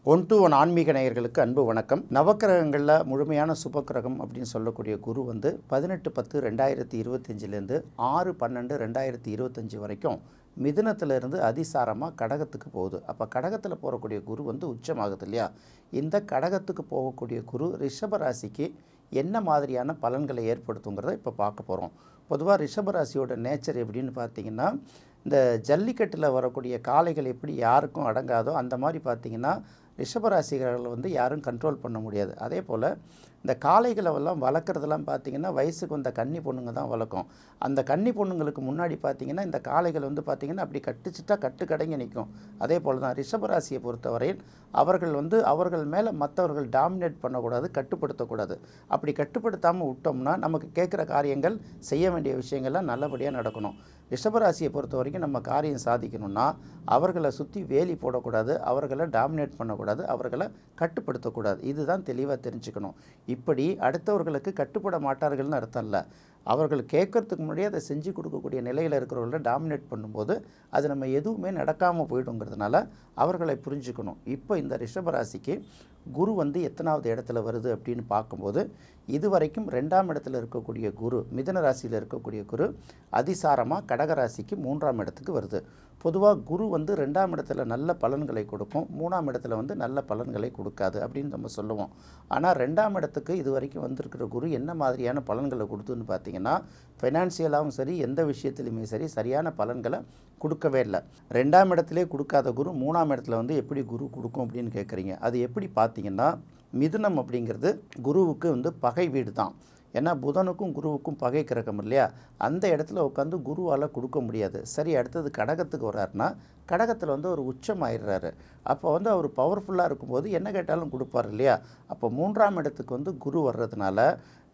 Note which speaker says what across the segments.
Speaker 1: One to one ஆன்மீக நேயர்களுக்கு அன்பு வணக்கம். நவக்கிரகங்களில் முழுமையான சுபக்கிரகம் அப்படின்னு சொல்லக்கூடிய குரு வந்து 18/10/2025 6/12/2025 வரைக்கும் மிதுனத்திலிருந்து அதிசாரமாக கடகத்துக்கு போகுது. அப்போ கடகத்தில் போகக்கூடிய குரு வந்து உச்சமாகுது இல்லையா? இந்த கடகத்துக்கு போகக்கூடிய குரு ரிஷபராசிக்கு என்ன மாதிரியான பலன்களை ஏற்படுத்துங்கிறத இப்போ பார்க்க போகிறோம். பொதுவாக ரிஷபராசியோட நேச்சர் எப்படின்னு பார்த்தீங்கன்னா, இந்த ஜல்லிக்கட்டில் வரக்கூடிய காளைகள் எப்படி யாருக்கும் அடங்காதோ அந்த மாதிரி பார்த்திங்கன்னா ரிஷபராசிகளை வந்து யாரும் கண்ட்ரோல் பண்ண முடியாது. அதே போல் இந்த காளைகளை எல்லாம் வளர்க்குறதெல்லாம் பார்த்திங்கன்னா வயசுக்கு வந்த கன்னி பொண்ணுங்க தான் வளர்க்கும். அந்த கன்னி பொண்ணுங்களுக்கு முன்னாடி பார்த்திங்கன்னா இந்த காளைகள் வந்து பார்த்திங்கன்னா அப்படி கட்டுச்சிட்டா கட்டுக்கடங்கி நிற்கும். அதே போல் தான் ரிஷபராசியை பொறுத்தவரையில் அவர்கள் வந்து அவர்கள் மேலே மற்றவர்கள் டாமினேட் பண்ணக்கூடாது, கட்டுப்படுத்தக்கூடாது. அப்படி கட்டுப்படுத்தாமல் விட்டோம்னா நமக்கு கேட்குற காரியங்கள், செய்ய வேண்டிய விஷயங்கள்லாம் நல்லபடியாக நடக்கணும். ரிஷபராசியை பொறுத்த வரைக்கும் நம்ம காரியம் சாதிக்கணும்னா அவர்களை சுற்றி வேலி போடக்கூடாது, அவர்களை டாமினேட் பண்ணக்கூடாது, அவர்களை கட்டுப்படுத்தக்கூடாது. இதுதான் தெளிவாக தெரிஞ்சுக்கணும். இப்படி அடுத்தவர்களுக்கு கட்டுப்பட மாட்டார்கள்னு அர்த்தம் இல்லை. அவர்கள் கேட்கறதுக்கு முன்னாடியே அதை செஞ்சு கொடுக்கக்கூடிய நிலையில் இருக்கிறவர்களை டாமினேட் பண்ணும்போது அது நம்ம எதுவுமே நடக்காமல் போய்டுங்கிறதுனால அவர்களை புரிஞ்சுக்கணும். இப்போ இந்த ரிஷபராசிக்கு குரு வந்து எத்தனாவது இடத்துல வருது அப்படின்னு பார்க்கும்போது இதுவரைக்கும் 2ஆம் இடத்துல இருக்கக்கூடிய குரு, மிதுன ராசியில் இருக்கக்கூடிய குரு அதிசாரமாக கடகராசிக்கு 3ஆம் இடத்துக்கு வருது. பொதுவாக குரு வந்து 2ஆம் இடத்துல நல்ல பலன்களை கொடுக்கும், 3ஆம் இடத்துல வந்து நல்ல பலன்களை கொடுக்காது அப்படின்னு நம்ம சொல்லுவோம். ஆனால் 2ஆம் இடத்துக்கு இது வரைக்கும் வந்திருக்கிற குரு என்ன மாதிரியான பலன்களை கொடுத்துன்னு பார்த்தீங்கன்னா, ஃபைனான்சியலாகவும் சரி எந்த விஷயத்துலையுமே சரி சரியான பலன்களை கொடுக்கவே இல்லை. 2ஆம் இடத்துலேயே கொடுக்காத குரு 3ஆம் இடத்துல வந்து எப்படி குரு கொடுக்கும் அப்படின்னு கேட்குறீங்க. அது எப்படி பார்த்தீங்கன்னா, மிதுனம் அப்படிங்கிறது குருவுக்கு வந்து பகை வீடு தான். ஏன்னா புதனுக்கும் குருவுக்கும் பகை கிரகம் இல்லையா? அந்த இடத்துல உட்காந்து குருவால் கொடுக்க முடியாது. சரி, அடுத்தது கடகத்துக்கு வர்றாருன்னா கடகத்தில் வந்து ஒரு உச்சம் ஆயிடுறாரு. அப்போ வந்து அவர் பவர்ஃபுல்லாக இருக்கும்போது என்ன கேட்டாலும் கொடுப்பார் இல்லையா? அப்போ 3ஆம் இடத்துக்கு வந்து குரு வர்றதுனால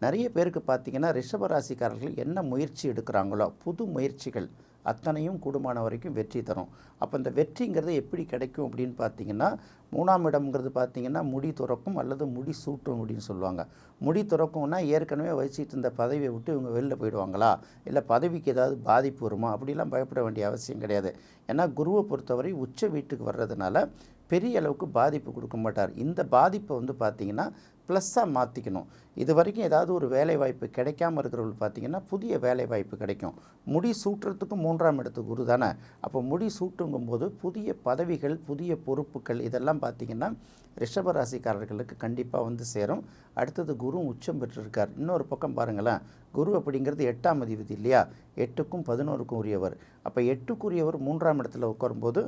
Speaker 1: நிறைய பேருக்கு பார்த்திங்கன்னா ரிஷபராசிக்காரர்கள் என்ன முயற்சி எடுக்கிறாங்களோ புது முயற்சிகள் அத்தனையும் கூடுமான வரைக்கும் வெற்றி தரும். அப்போ இந்த வெற்றிங்கிறது எப்படி கிடைக்கும் அப்படின்னு பார்த்தீங்கன்னா, 3ஆம் இடம்ங்கிறது பார்த்திங்கன்னா முடி துறக்கும் அல்லது முடி சூட்டும் அப்படின்னு சொல்லுவாங்க. முடி துறக்கும்னா ஏற்கனவே வச்சுட்டு இருந்த பதவியை விட்டு இவங்க வெளில போயிடுவாங்களா, இல்லை பதவிக்கு ஏதாவது பாதிப்பு வருமா, அப்படிலாம் பயப்பட வேண்டிய அவசியம் கிடையாது. ஏன்னா குருவை பொறுத்தவரை உச்ச வீட்டுக்கு வர்றதுனால பெரிய அளவுக்கு பாதிப்பு கொடுக்க மாட்டார். இந்த பாதிப்பை வந்து பார்த்திங்கன்னா ப்ளஸ்ஸாக மாற்றிக்கணும். இது வரைக்கும் ஏதாவது ஒரு வேலைவாய்ப்பு கிடைக்காமல் இருக்கிறவங்களுக்கு பார்த்திங்கன்னா புதிய வேலைவாய்ப்பு கிடைக்கும். முடி சூட்டுறதுக்கும் 3ஆம் இடத்துக்கு குரு தானே. அப்போ முடி சூட்டுங்கும்போது புதிய பதவிகள், புதிய பொறுப்புகள் இதெல்லாம் பார்த்திங்கன்னா ரிஷபராசிக்காரர்களுக்கு கண்டிப்பாக வந்து சேரும். அடுத்தது குரு உச்சம் பெற்றிருக்கார். இன்னொரு பக்கம் பாருங்களேன், குரு அப்படிங்கிறது 8ஆம் அதிபதி இல்லையா? 8க்கும் 11க்கும் உரியவர். அப்போ 8க்குரியவர் 3ஆம் இடத்துல உட்காரும்போது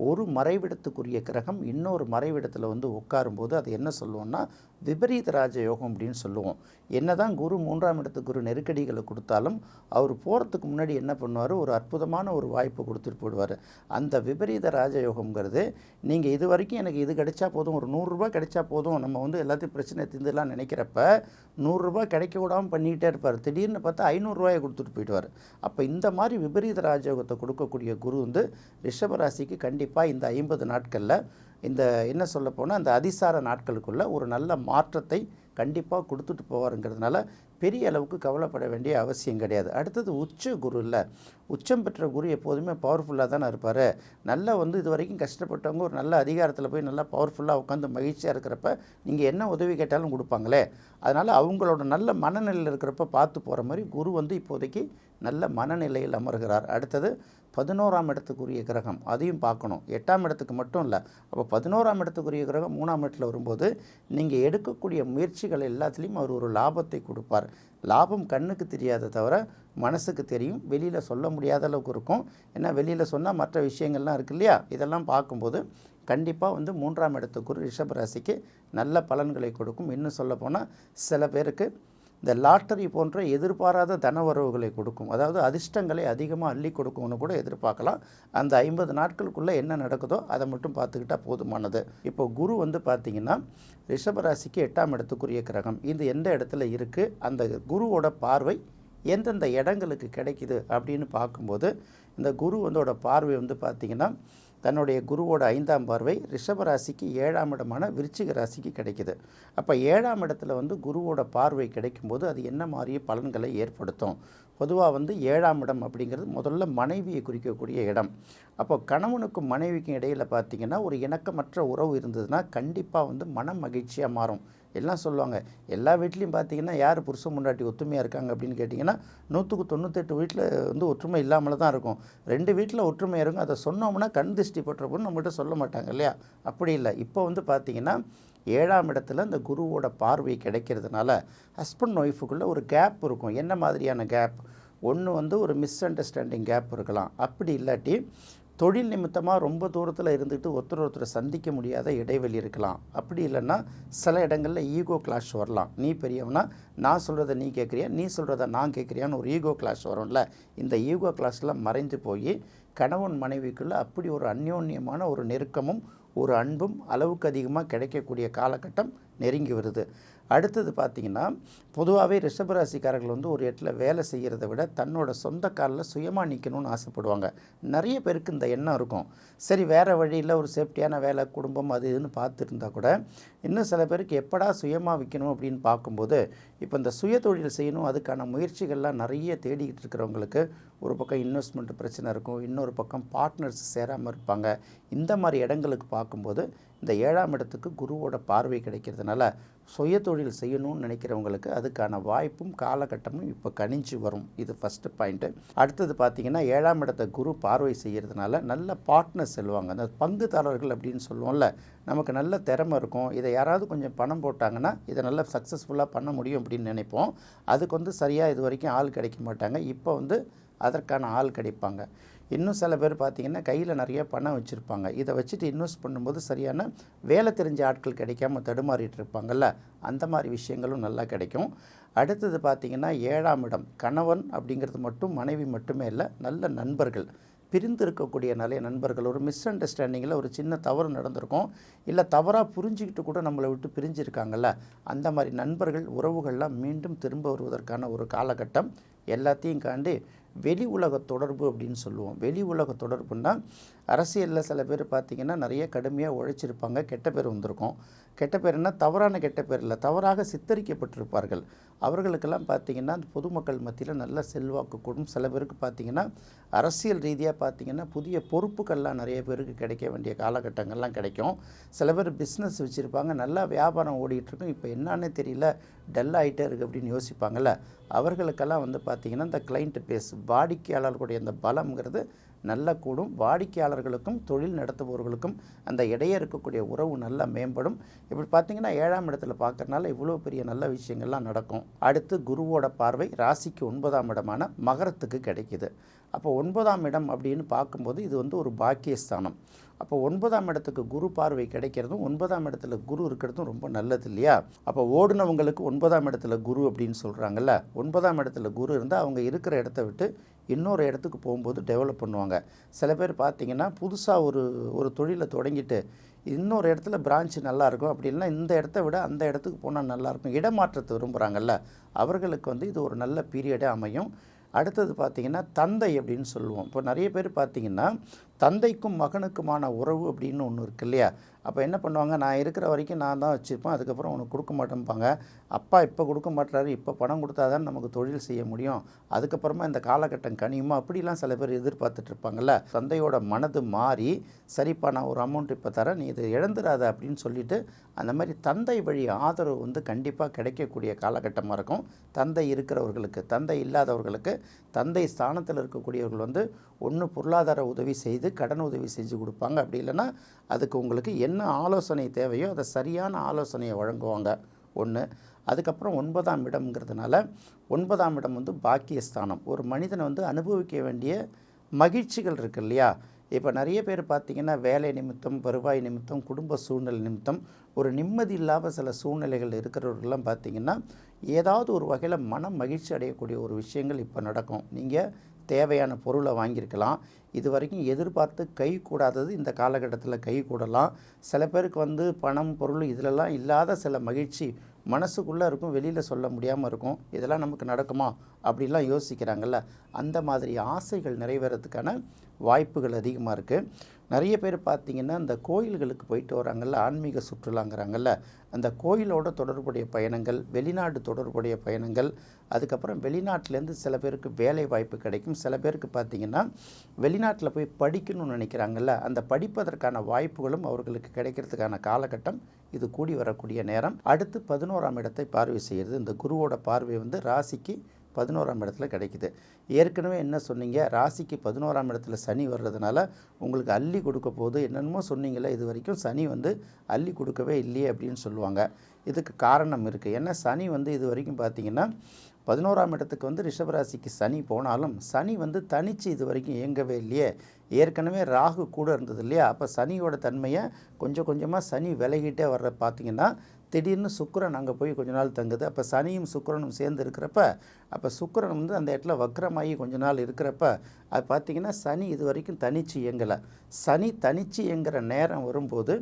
Speaker 1: ஒரு மறைவிடத்துக்குரிய கிரகம் இன்னொரு மறைவிடத்தில் வந்து உட்காரும்போது அது என்ன சொல்லுவோம்னா விபரீத ராஜ யோகம் அப்படின்னு சொல்லுவோம். என்னதான் குரு 3ஆம் இடத்துக்கு குரு நெருக்கடிகளை கொடுத்தாலும் அவர் போகிறதுக்கு முன்னாடி என்ன பண்ணுவார், ஒரு அற்புதமான ஒரு வாய்ப்பு கொடுத்துட்டு போடுவார். அந்த விபரீத ராஜயோகம்ங்கிறது நீங்கள் இது வரைக்கும் எனக்கு இது கிடைச்சா போதும், ஒரு 100 ரூபா கிடைச்சா போதும், நம்ம வந்து எல்லாத்தையும் பிரச்சனை தீர்ந்துலாம் நினைக்கிறப்ப 100 ரூபா கிடைக்க விடாமல் பண்ணிக்கிட்டே இருப்பார். திடீர்னு பார்த்தா 500 ரூபாயை கொடுத்துட்டு போயிடுவார். அப்போ இந்த மாதிரி விபரீத ராஜயோகத்தை கொடுக்கக்கூடிய குரு வந்து ரிஷபராசிக்கு கண்டிப்பாக இந்த 50 நாட்களில் இந்த என்ன சொல்ல போனால் அந்த அதிசார நாட்களுக்குள்ள ஒரு நல்ல மாற்றத்தை கண்டிப்பாக கொடுத்துட்டு போவாருங்கிறதுனால பெரிய அளவுக்கு கவலைப்பட வேண்டிய அவசியம் கிடையாது. அடுத்தது உச்ச குரு இல்லை. உச்சம் பெற்ற குரு எப்போதுமே பவர்ஃபுல்லாக தானே இருப்பார். நல்லா வந்து இது வரைக்கும் கஷ்டப்பட்டவங்க ஒரு நல்ல அதிகாரத்தில் போய் நல்லா பவர்ஃபுல்லாக உட்காந்து மகிழ்ச்சியாக இருக்கிறப்ப நீங்கள் என்ன உதவி கேட்டாலும் கொடுப்பாங்களே. அதனால் அவங்களோட நல்ல மனநிலையில் இருக்கிறப்ப பார்த்து போகிற மாதிரி குரு வந்து இப்போதைக்கு நல்ல மனநிலையில் அமர்கிறார். அடுத்தது 11ஆம் இடத்துக்குரிய கிரகம், அதையும் பார்க்கணும். 8ஆம் இடத்துக்கு மட்டும் இல்லை. அப்போ 11ஆம் இடத்துக்குரிய கிரகம் 3ஆம் இடத்துல வரும்போது நீங்கள் எடுக்கக்கூடிய முயற்சிகள் எல்லாத்துலேயும் அவர் ஒரு லாபத்தை கொடுப்பார். லாபம் கண்ணுக்கு தெரியாத தவிர மனசுக்கு தெரியும், வெளியில் சொல்ல முடியாத அளவுக்கு இருக்கும். ஏன்னா வெளியில் சொன்னால் மற்ற விஷயங்கள்லாம் இருக்குது இல்லையா? இதெல்லாம் பார்க்கும்போது கண்டிப்பாக வந்து 3ஆம் இடத்துக்கு ரிஷபராசிக்கு நல்ல பலன்களை கொடுக்கும். இன்னும் சொல்ல போனால் சில பேருக்கு இந்த லாட்டரி போன்ற எதிர்பாராத தனவரவுகளை கொடுக்கும். அதாவது அதிர்ஷ்டங்களை அதிகமாக அள்ளி கொடுக்கும்னு கூட எதிர்பார்க்கலாம். அந்த 50 நாட்களுக்குள்ளே என்ன நடக்குதோ அதை மட்டும் பார்த்துக்கிட்டால் போதுமானது. இப்போ குரு வந்து பார்த்திங்கன்னா ரிஷபராசிக்கு 8ஆம் இடத்துக்குரிய கிரகம். இது எந்த இடத்துல இருக்குது, அந்த குருவோட பார்வை எந்தெந்த இடங்களுக்கு கிடைக்குது அப்படின்னு பார்க்கும்போது இந்த குரு வந்தோட பார்வை வந்து பார்த்திங்கன்னா தன்னுடைய குருவோட 5ஆம் பார்வை ரிஷப ராசிக்கு 7ஆம் இடமான விருச்சிக ராசிக்கு கிடைக்குது. அப்போ 7ஆம் இடத்துல வந்து குருவோட பார்வை கிடைக்கும்போது அது என்ன மாதிரி பலன்களை ஏற்படுத்தும்? பொதுவாக வந்து 7ஆம் இடம் அப்படிங்கிறது முதல்ல மனைவியை குறிக்கக்கூடிய இடம். அப்போ கணவனுக்கும் மனைவிக்கும் இடையில் பார்த்திங்கன்னா ஒரு இணக்கமற்ற உறவு இருந்ததுன்னா கண்டிப்பாக வந்து மன மகிழ்ச்சியாக மாறும். எல்லாம் சொல்லுவாங்க, எல்லா வீட்லேயும் பார்த்திங்கன்னா யார் புருஷன் முன்னாடி ஒற்றுமையாக இருக்காங்க அப்படின்னு கேட்டிங்கன்னா 100க்கு 98 வீட்டில் வந்து ஒற்றுமை இல்லாமல் தான் இருக்கும். 2 வீட்டில் ஒற்றுமை இருக்கும். அதை சொன்னோம்னா கண் திருஷ்டி பட்டுறப்போன்னு நம்மகிட்ட சொல்ல மாட்டாங்க இல்லையா? அப்படி இல்லை. இப்போ வந்து பார்த்திங்கன்னா 7ஆம் இடத்துல இந்த குருவோட பார்வை கிடைக்கிறதுனால ஹஸ்பண்ட் ஒய்ஃபுக்குள்ளே ஒரு கேப் இருக்கும். என்ன மாதிரியான கேப்? ஒன்று வந்து ஒரு மிஸ் அண்டர்ஸ்டாண்டிங் கேப் இருக்கலாம். அப்படி இல்லாட்டி தொழில் நிமித்தமாக ரொம்ப தூரத்தில் இருந்துட்டு ஒருத்தரை சந்திக்க முடியாத இடைவெளி இருக்கலாம். அப்படி இல்லைன்னா சில இடங்களில் ஈகோ கிளாஷ் வரலாம். நீ பெரியவனா, நான் சொல்கிறத நீ கேட்குறியா, நீ சொல்கிறத நான் கேட்குறியான்னு ஒரு ஈகோ கிளாஷ் வரும்ல. இந்த ஈகோ கிளாஷ்லாம் மறைந்து போய் கணவன் மனைவிக்குள்ளே அப்படி ஒரு அந்யோன்யமான ஒரு நெருக்கமும் ஒரு அன்பும் அளவுக்கு அதிகமாக கிடைக்கக்கூடிய காலகட்டம் நெருங்கி வருது. அடுத்தது பார்த்திங்கன்னா பொதுவாகவே ரிஷபராசிக்காரர்கள் வந்து ஒரு இடத்துல வேலை செய்கிறத விட தன்னோட சொந்த காலில் சுயமாக நிற்கணும்னு ஆசைப்படுவாங்க. நிறைய பேருக்கு இந்த எண்ணம் இருக்கும். சரி, வேறு வழியில் ஒரு சேஃப்டியான வேலை, குடும்பம் அது இதுன்னு பார்த்துருந்தா கூட இன்னும் சில பேருக்கு எப்படா சுயமாக விற்கணும் அப்படின்னு பார்க்கும்போது இப்போ இந்த சுய தொழில் செய்யணும் அதுக்கான முயற்சிகள்லாம் நிறைய தேடிக்கிட்டு இருக்கிறவங்களுக்கு ஒரு பக்கம் இன்வெஸ்ட்மெண்ட் பிரச்சனை இருக்கும், இன்னொரு பக்கம் பார்ட்னர்ஸ் சேராமல் இருப்பாங்க. இந்த மாதிரி இடங்களுக்கு பார்க்கும்போது இந்த 7ஆம் இடத்துக்கு குருவோட பார்வை கிடைக்கிறதுனால சுய தொழில் செய்யணும்னு நினைக்கிறவங்களுக்கு அதுக்கான வாய்ப்பும் காலகட்டமும் இப்போ கனிஞ்சு வரும். இது ஃபஸ்ட்டு பாயிண்ட்டு. அடுத்தது பார்த்திங்கன்னா 7ஆம் இடத்தை குரு பார்வை செய்கிறதுனால நல்ல பார்ட்னர்ஸ் சொல்லுவாங்க. அந்த பங்குதாரர்கள் அப்படின்னு சொல்லுவோம்ல, நமக்கு நல்ல திறமை இருக்கும், இதை யாராவது கொஞ்சம் பணம் போட்டாங்கன்னா இதை நல்லா சக்ஸஸ்ஃபுல்லாக பண்ண முடியும் அப்படின்னு நினைப்போம். அதுக்கு வந்து சரியாக இது வரைக்கும் ஆள் கிடைக்க மாட்டாங்க. இப்போ வந்து அதற்கான ஆள் கிடைப்பாங்க. இன்னும் சில பேர் பார்த்திங்கன்னா கையில் நிறைய பணம் வச்சுருப்பாங்க. இதை வச்சுட்டு இன்வெஸ்ட் பண்ணும்போது சரியான வேலை தெரிஞ்ச ஆட்கள் கிடைக்காம தடுமாறிட்டு இருப்பாங்கள்ல, அந்த மாதிரி விஷயங்களும் நல்லா கிடைக்கும். அடுத்தது பார்த்திங்கன்னா 7ஆம் இடம் கணவன் அப்படிங்கிறது மட்டும் மனைவி மட்டுமே இல்லை, நல்ல நண்பர்கள், பிரிந்து இருக்கக்கூடிய நிறைய நண்பர்கள், ஒரு மிஸ் அண்டர்ஸ்டாண்டிங்கில் ஒரு சின்ன தவறு நடந்திருக்கும், இல்லை தவறாக புரிஞ்சிக்கிட்டு கூட நம்மளை விட்டு பிரிஞ்சிருக்காங்கல்ல, அந்த மாதிரி நண்பர்கள் உறவுகள்லாம் மீண்டும் திரும்ப வருவதற்கான ஒரு காலகட்டம். எல்லாத்தையும் காண்டி வெளி உலக தொடர்பு அப்படின்னு சொல்லுவோம். வெளி உலக தொடர்புன்னா அரசியலில் சில பேர் பார்த்திங்கன்னா நிறைய கடுமையாக உழைச்சிருப்பாங்க, கெட்ட பேர் வந்திருக்கும். கெட்ட பேர்னா தவறான கெட்ட பேர் இல்லை, தவறாக சித்தரிக்கப்பட்டிருப்பார்கள். அவர்களுக்கெல்லாம் பார்த்திங்கன்னா அந்த பொதுமக்கள் மத்தியில் நல்ல செல்வாக்கு கூடும். சில பேருக்கு பார்த்திங்கன்னா அரசியல் ரீதியாக பார்த்திங்கன்னா புதிய பொறுப்புகள்லாம் நிறைய பேருக்கு கிடைக்க வேண்டிய காலகட்டங்கள்லாம் கிடைக்கும். சில பேர் பிஸ்னஸ் வச்சுருப்பாங்க, நல்லா வியாபாரம் ஓடிட்டுருக்கும், இப்போ என்னான்னே தெரியல, டல் ஆகிட்டே இருக்குது அப்படின்னு யோசிப்பாங்கள்ல, அவர்களுக்கெல்லாம் வந்து பார்த்திங்கன்னா இந்த கிளைண்ட் பேஸ் வாடிக்கையாளர்களுடைய அந்த பலம்ங்கிறது நல்லா கூடும். வாடிக்கையாளர்களுக்கும் தொழில் நடத்துபவர்களுக்கும் அந்த இடையே இருக்கக்கூடிய உறவு நல்லா மேம்படும். இப்படி பார்த்திங்கன்னா 7ஆம் இடத்துல பார்க்கறனால இவ்வளோ பெரிய நல்ல விஷயங்கள்லாம் நடக்கும். அடுத்து குருவோட பார்வை ராசிக்கு 9ஆம் இடமான மகரத்துக்கு கிடைக்கிது. அப்போ 9ஆம் இடம் அப்படின்னு பார்க்கும்போது இது வந்து ஒரு பாக்கியஸ்தானம். அப்போ 9ஆம் இடத்துக்கு குரு பார்வை கிடைக்கிறதும் 9ஆம் இடத்துல குரு இருக்கிறதும் ரொம்ப நல்லது இல்லையா? அப்போ ஓடுனவங்களுக்கு 9ஆம் இடத்துல குரு அப்படின்னு சொல்கிறாங்கல்ல, 9ஆம் இடத்துல குரு இருந்தால் அவங்க இருக்கிற இடத்த விட்டு இன்னொரு இடத்துக்கு போகும்போது டெவலப் பண்ணுவாங்க. சில பேர் பார்த்திங்கன்னா புதுசாக ஒரு தொழிலை தொடங்கிட்டு இன்னொரு இடத்துல பிரான்ச்சு நல்லாயிருக்கும், அப்படி இல்லைன்னா இந்த இடத்த விட அந்த இடத்துக்கு போனால் நல்லாயிருக்கும், இடமாற்றத்தை விரும்புகிறாங்கல்ல, அவர்களுக்கு வந்து இது ஒரு நல்ல பீரியடே அமையும். அடுத்தது பார்த்திங்கன்னா தந்தை அப்படின்னு சொல்லுவோம். இப்போ நிறைய பேர் பார்த்திங்கன்னா தந்தைக்கும் மகனுக்குமான உறவு அப்படின்னு ஒன்று இருக்கு இல்லையா? அப்போ என்ன பண்ணுவாங்க, நான் இருக்கிற வரைக்கும் நான் தான் வச்சுருப்பேன், அதுக்கப்புறம் உனக்கு கொடுக்க மாட்டேன்பாங்க. அப்பா இப்போ கொடுக்க மாட்டுறாரு, இப்போ பணம் கொடுத்தா தான் நமக்கு தொழில் செய்ய முடியும், அதுக்கப்புறமா இந்த காலகட்டம் கனியுமா, அப்படிலாம் சில பேர் எதிர்பார்த்துட்ருப்பாங்கள்ல. தந்தையோட மனது மாறி சரிப்பா நான் ஒரு அமௌண்ட் இப்போ தரேன், நீ இதை இழந்துடாத அப்படின்னு சொல்லிவிட்டு அந்த மாதிரி தந்தை வழி ஆதரவு வந்து கண்டிப்பாக கிடைக்கக்கூடிய காலகட்டமாக இருக்கும். தந்தை இருக்கிறவர்களுக்கு, தந்தை இல்லாதவர்களுக்கு தந்தை ஸ்தானத்தில் இருக்கக்கூடியவர்கள் வந்து ஒன்று பொருளாதார உதவி செய்து கடன் உதவி செஞ்சு கொடுப்பாங்க. அப்படி இல்லைன்னா அதுக்கு உங்களுக்கு என்ன ஆலோசனை தேவையோ அதை சரியான ஆலோசனையை வழங்குவாங்க. ஒன்று. அதுக்கப்புறம் 9ஆம் இடம்ங்கிறதுனால 9ஆம் இடம் வந்து பாக்கியஸ்தானம். ஒரு மனிதனை வந்து அனுபவிக்க வேண்டிய மகிழ்ச்சிகள் இருக்கு இல்லையா? இப்போ நிறைய பேர் பார்த்திங்கன்னா வேலை நிமித்தம், வருவாய் நிமித்தம், குடும்ப சூழ்நிலை நிமித்தம் ஒரு நிம்மதி இல்லாத சில சூழ்நிலைகள் இருக்கிறவர்கள்லாம் பார்த்திங்கன்னா ஏதாவது ஒரு வகையில் மனம் மகிழ்ச்சி அடையக்கூடிய ஒரு விஷயங்கள் இப்போ நடக்கும். நீங்கள் தேவையான பொருளை வாங்கியிருக்கலாம், இது வரைக்கும் எதிர்பார்த்து கை கூடாதது இந்த காலகட்டத்தில் கை கூடலாம். சில பேருக்கு வந்து பணம், பொருள் இதிலெல்லாம் இல்லாத சில மகிழ்ச்சி மனசுக்குள்ளே இருக்கும், வெளியில் சொல்ல முடியாமல் இருக்கும். இதெல்லாம் நமக்கு நடக்குமா அப்படிலாம் யோசிக்கிறாங்கல்ல, அந்த மாதிரி ஆசைகள் நிறைவேறதுக்கான வாய்ப்புகள் அதிகமாக இருக்குது. நிறைய பேர் பார்த்திங்கன்னா இந்த கோயில்களுக்கு போயிட்டு வராங்கல்ல, ஆன்மீக சுற்றுலாங்கிறாங்கல்ல, அந்த கோயிலோட தொடர்புடைய பயணங்கள், வெளிநாடு தொடர்புடைய பயணங்கள், அதுக்கப்புறம் வெளிநாட்டிலேருந்து சில பேருக்கு வேலை வாய்ப்பு கிடைக்கும். சில பேருக்கு பார்த்திங்கன்னா வெளிநாட்டில் போய் படிக்கணும்னு நினைக்கிறாங்கல்ல, அந்த படிப்பதற்கான வாய்ப்புகளும் அவர்களுக்கு கிடைக்கிறதுக்கான காலகட்டம் இது கூடி வரக்கூடிய நேரம். அடுத்து 11ஆம் இடத்தை பார்வை செய்கிறது. இந்த குருவோட பார்வை வந்து ராசிக்கு 11ஆம் இடத்துல கிடைக்குது. ஏற்கனவே என்ன சொன்னீங்க, ராசிக்கு 11ஆம் இடத்துல சனி வர்றதுனால உங்களுக்கு அள்ளி கொடுக்க போகுது என்னென்னமோ சொன்னீங்களே, இது வரைக்கும் சனி வந்து அள்ளி கொடுக்கவே இல்லையே அப்படின்னு சொல்லுவாங்க. இதுக்கு காரணம் இருக்குது. ஏன்னா சனி வந்து இது வரைக்கும் பார்த்திங்கன்னா 11ஆம் இடத்துக்கு வந்து ரிஷபராசிக்கு சனி போனாலும் சனி வந்து தனித்து இது வரைக்கும் இயங்கவே இல்லையே. ஏற்கனவே ராகு கூட இருந்தது இல்லையா, அப்போ சனியோட தன்மையை கொஞ்சம் கொஞ்சமாக சனி விலகிட்டே வர்ற பார்த்திங்கன்னா திடீர்னு சுக்கிரன் அங்கே போய் கொஞ்ச நாள் தங்குது. அப்போ சனியும் சுக்கிரனும் சேர்ந்து இருக்கிறப்ப, அப்போ சுக்கிரன் வந்து அந்த இடத்துல வக்ரமாகி கொஞ்ச நாள் இருக்கிறப்ப அது பார்த்திங்கன்னா சனி இது வரைக்கும் தனிச்சு இயங்கலை. சனி தனிச்சு இயங்குகிற நேரம் வரும்போது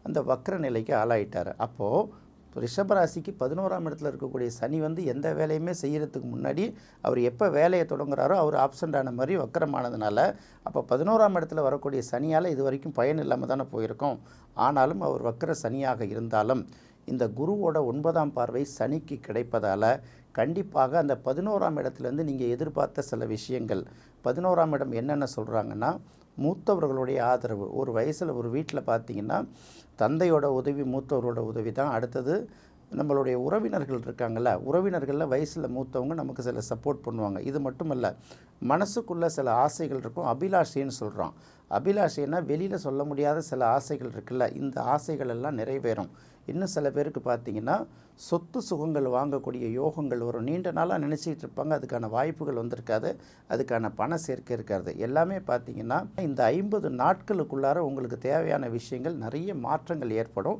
Speaker 1: அந்த வக்ர நிலைக்கு ஆளாயிட்டார். அப்போது ரிஷபராசிக்கு 11ஆம் இடத்துல இருக்கக்கூடிய சனி வந்து எந்த வேலையுமே செய்கிறதுக்கு முன்னாடி அவர் எப்போ வேலையை தொடங்குறாரோ அவர் ஆப்சண்ட் ஆன மாதிரி வக்கரமானதுனால, அப்போ 11ஆம் இடத்துல வரக்கூடிய சனியால் இது வரைக்கும் பயன் இல்லாமல் தானே போயிருக்கோம். ஆனாலும் அவர் வக்கர சனியாக இருந்தாலும் இந்த குருவோட 9ஆம் பார்வை சனிக்கு கிடைப்பதால் கண்டிப்பாக அந்த 11ஆம் இடத்துலேருந்து நீங்கள் எதிர்பார்த்த சில விஷயங்கள், 11ஆம் இடம் என்னென்ன சொல்கிறாங்கன்னா, மூத்தவர்களுடைய ஆதரவு. ஒரு வயசில் ஒரு வீட்டில் பார்த்திங்கன்னா தந்தையோட உதவி, மூத்தவரோட உதவி தான். அடுத்தது நம்மளுடைய உறவினர்கள் இருக்காங்கள்ல, உறவினர்களில் வயசில் மூத்தவங்க நமக்கு சில சப்போர்ட் பண்ணுவாங்க. இது மட்டும் இல்லை, மனசுக்குள்ளே சில ஆசைகள் இருக்கும், அபிலாஷைன்னு சொல்கிறோம். அபிலாஷைன்னா வெளியில் சொல்ல முடியாத சில ஆசைகள் இருக்குல்ல, இந்த ஆசைகள் எல்லாம் நிறைவேறும். இன்னும் சில பேருக்கு பார்த்திங்கன்னா சொத்து சுகங்கள் வாங்கக்கூடிய யோகங்கள் வரும். நீண்ட நாளாக நினச்சிக்கிட்டு இருப்பாங்க, அதுக்கான வாய்ப்புகள் வந்திருக்காது, அதுக்கான பண சேர்க்கை இருக்காது. எல்லாமே பார்த்திங்கன்னா இந்த 50 நாட்களுக்குள்ளார உங்களுக்கு தேவையான விஷயங்கள் நிறைய மாற்றங்கள் ஏற்படும்.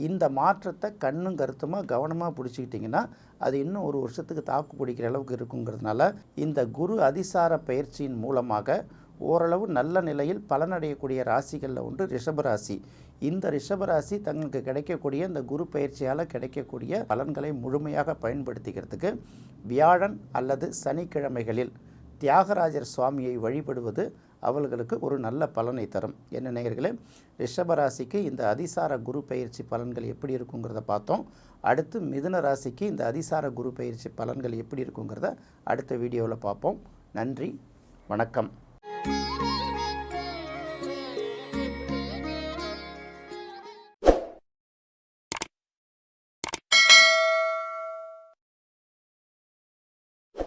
Speaker 1: இந்த மாற்றத்தை கண்ணும் கருத்துமாக கவனமாக பிடிச்சிக்கிட்டிங்கன்னா அது இன்னும் ஒரு வருஷத்துக்கு தாக்கு பிடிக்கிற அளவுக்கு இருக்குங்கிறதுனால இந்த குரு அதிசார பயிற்சியின் மூலமாக ஓரளவு நல்ல நிலையில் பலனடையக்கூடிய ராசிகளில் ஒன்று ரிஷபராசி. இந்த ரிஷபராசி தங்களுக்கு கிடைக்கக்கூடிய இந்த குரு பயிற்சியால் கிடைக்கக்கூடிய பலன்களை முழுமையாக பயன்படுத்திக்கிறதுக்கு வியாழன் அல்லது சனிக்கிழமைகளில் தியாகராஜர் சுவாமியை வழிபடுவது அவர்களுக்கு ஒரு நல்ல பலனை தரும். என்ன நேயர்களே, ரிஷபராசிக்கு இந்த அதிசார குரு பயிற்சி பலன்கள் எப்படி இருக்குங்கிறத பார்த்தோம். அடுத்து மிதுன ராசிக்கு இந்த அதிசார குரு பயிற்சி பலன்கள் எப்படி இருக்குங்கிறத அடுத்த வீடியோவில் பார்ப்போம். நன்றி, வணக்கம்.